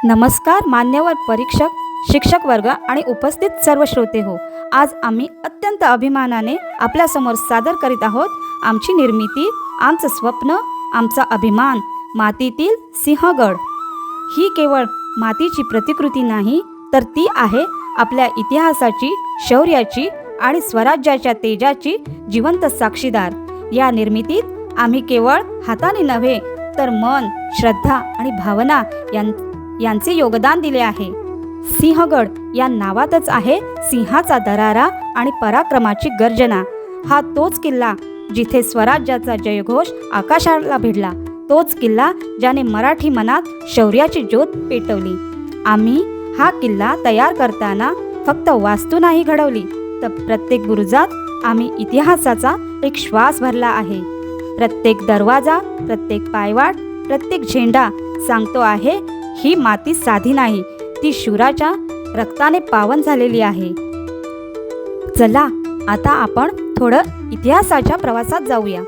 नमस्कार मान्यवर परीक्षक, शिक्षक वर्ग आणि उपस्थित सर्व श्रोते हो. आज आम्ही अत्यंत अभिमानाने आपल्यासमोर सादर करीत आहोत आमची निर्मिती, आमचं स्वप्न, आमचा अभिमान, मातीतील सिंहगड. ही केवळ मातीची प्रतिकृती नाही, तर ती आहे आपल्या इतिहासाची, शौर्याची आणि स्वराज्याच्या तेजाची जिवंत साक्षीदार. या निर्मितीत आम्ही केवळ हाताने नव्हे, तर मन, श्रद्धा आणि भावना यांचे योगदान दिले आहे. सिंहगड या नावातच आहे सिंहाचा दरारा आणि पराक्रमाची गर्जना. हा तोच किल्ला जिथे स्वराज्याचा जयघोष आकाशाला भिडला, तोच किल्ला ज्याने मराठी मनात शौर्याची ज्योत पेटवली. आम्ही हा किल्ला तयार करताना फक्त वास्तू नाही घडवली, तर प्रत्येक बुरुजात आम्ही इतिहासाचा एक श्वास भरला आहे. प्रत्येक दरवाजा, प्रत्येक पायवाट, प्रत्येक झेंडा सांगतो आहे, ही माती साधी नाही, ती शूराच्या रक्ताने पावन झालेली आहे. चला आता आपण थोडं इतिहासाच्या प्रवासात जाऊया.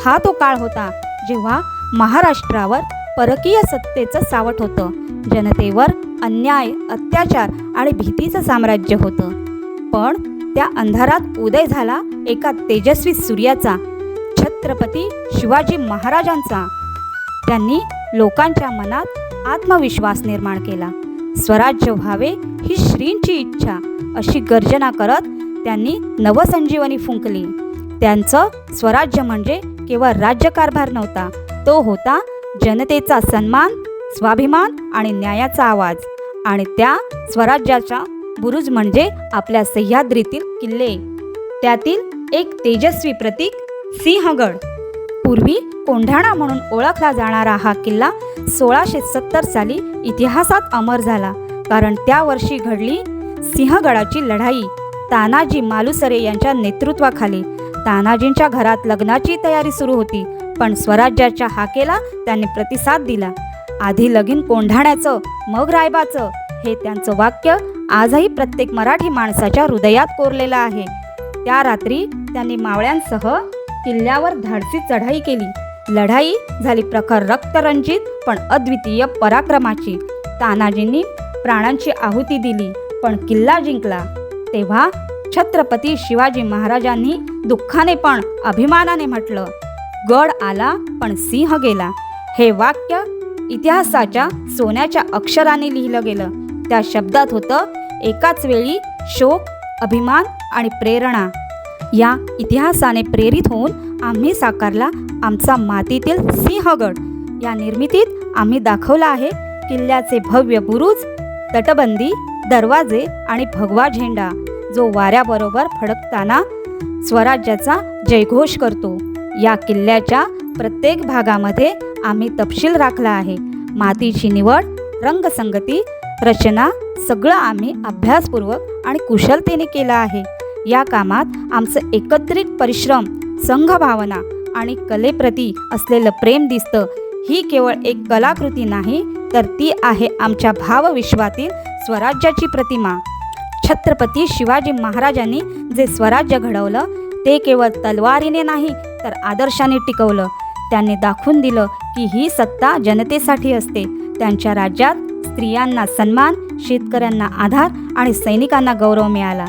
हा तो काळ होता जेव्हा महाराष्ट्रावर परकीय सत्तेचं सावट होतं. जनतेवर अन्याय, अत्याचार आणि भीतीचं साम्राज्य होतं. पण त्या अंधारात उदय झाला एका तेजस्वी सूर्याचा, छत्रपती शिवाजी महाराजांचा. त्यांनी लोकांच्या मनात आत्मविश्वास निर्माण केला. स्वराज्य व्हावे ही श्रींची इच्छा, अशी गर्जना करत त्यांनी नवसंजीवनी फुंकली. त्यांचं स्वराज्य म्हणजे केवळ राज्यकारभार नव्हता, तो होता जनतेचा सन्मान, स्वाभिमान आणि न्यायाचा आवाज. आणि त्या स्वराज्याचा बुरुज म्हणजे आपल्या सह्याद्रीतील किल्ले. त्यातील एक तेजस्वी प्रतीक सिंहगड. पूर्वी कोंढाणा म्हणून ओळखला जाणारा हा किल्ला 1670 साली इतिहासात अमर झाला, कारण त्या वर्षी घडली सिंहगडाची लढाई. तानाजी मालुसरे यांच्या नेतृत्वाखाली. तानाजींच्या घरात लग्नाची तयारी सुरू होती, पण स्वराज्याच्या हाकेला त्यांनी प्रतिसाद दिला. आधी लगीन कोंढाण्याचं, मग रायबाचं, हे त्यांचं वाक्य आजही प्रत्येक मराठी माणसाच्या हृदयात कोरलेलं आहे. त्या रात्री त्यांनी मावळ्यांसह किल्ल्यावर धाडसी चढाई केली. लढाई झाली प्रखर रक्तरंजित पण अद्वितीय पराक्रमाची. तानाजींनी प्राणांची आहुती दिली, पण किल्ला जिंकला. तेव्हा छत्रपती शिवाजी महाराजांनी दुःखाने पण अभिमानाने म्हटलं, गड आला पण सिंह गेला. हे वाक्य इतिहासाच्या सोन्याच्या अक्षराने लिहिलं गेलं. त्या शब्दात होतं एकाच वेळी शोक, अभिमान आणि प्रेरणा. या इतिहासाने प्रेरित होऊन आम्ही साकारला आमचा मातीतील सिंहगड. या निर्मितीत आम्ही दाखवला आहे किल्ल्याचे भव्य बुरुज, तटबंदी, दरवाजे आणि भगवा झेंडा, जो वाऱ्याबरोबर फडकताना स्वराज्याचा जयघोष करतो. या किल्ल्याच्या प्रत्येक भागामध्ये आम्ही तपशील राखला आहे. मातीची निवड, रंगसंगती, रचना सगळं आम्ही अभ्यासपूर्वक आणि कुशलतेने केलं आहे. या कामात आमचं एकत्रित परिश्रम, संघभावना आणि कलेप्रती असलेलं प्रेम दिसतं. ही केवळ एक कलाकृती नाही, तर ती आहे आमच्या भावविश्वातील स्वराज्याची प्रतिमा. छत्रपती शिवाजी महाराजांनी जे स्वराज्य घडवलं, ते केवळ तलवारीने नाही, तर आदर्शाने टिकवलं. त्यांनी दाखवून दिलं की ही सत्ता जनतेसाठी असते. त्यांच्या राज्यात स्त्रियांना सन्मान, शेतकऱ्यांना आधार आणि सैनिकांना गौरव मिळाला.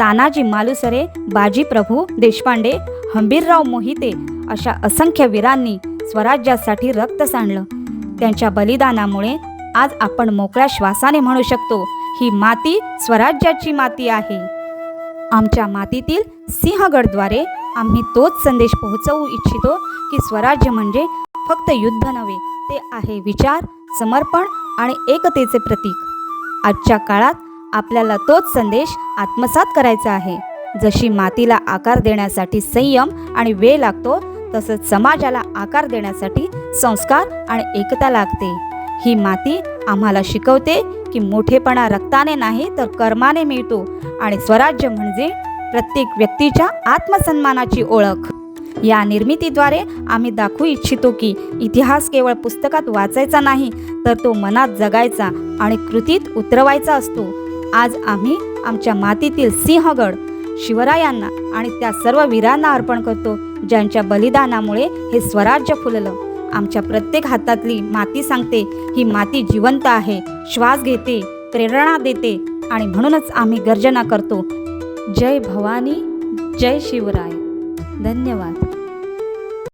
तानाजी मालुसरे, बाजीप्रभू देशपांडे, हंबीरराव मोहिते अशा असंख्य वीरांनी स्वराज्यासाठी रक्त सांडलं. त्यांच्या बलिदानामुळे आज आपण मोकळ्या श्वासाने म्हणू शकतो, ही माती स्वराज्याची माती आहे. आमच्या मातीतील सिंहगडद्वारे आम्ही तोच संदेश पोहोचवू इच्छितो की स्वराज्य म्हणजे फक्त युद्ध नव्हे, ते आहे विचार, समर्पण आणि एकतेचे प्रतीक. आजच्या काळात आपल्याला तोच संदेश आत्मसात करायचा आहे. जशी मातीला आकार देण्यासाठी संयम आणि वेळ लागतो, तसंच समाजाला आकार देण्यासाठी संस्कार आणि एकता लागते. ही माती आम्हाला शिकवते की मोठेपणा रक्ताने नाही, तर कर्माने मिळतो. आणि स्वराज्य म्हणजे प्रत्येक व्यक्तीच्या आत्मसन्मानाची ओळख. या निर्मितीद्वारे आम्ही दाखवू इच्छितो की इतिहास केवळ पुस्तकात वाचायचा नाही, तर तो मनात जगायचा आणि कृतीत उतरवायचा असतो. आज आम्ही आमच्या मातीतील सिंहगड शिवरायांना आणि त्या सर्व वीरांना अर्पण करतो, ज्यांच्या बलिदानामुळे हे स्वराज्य फुललं. आमच्या प्रत्येक हातातली माती सांगते, ही माती जिवंत आहे, श्वास घेते, प्रेरणा देते आणि म्हणूनच आम्ही गर्जना करतो, जय भवानी, जय शिवराय. धन्यवाद.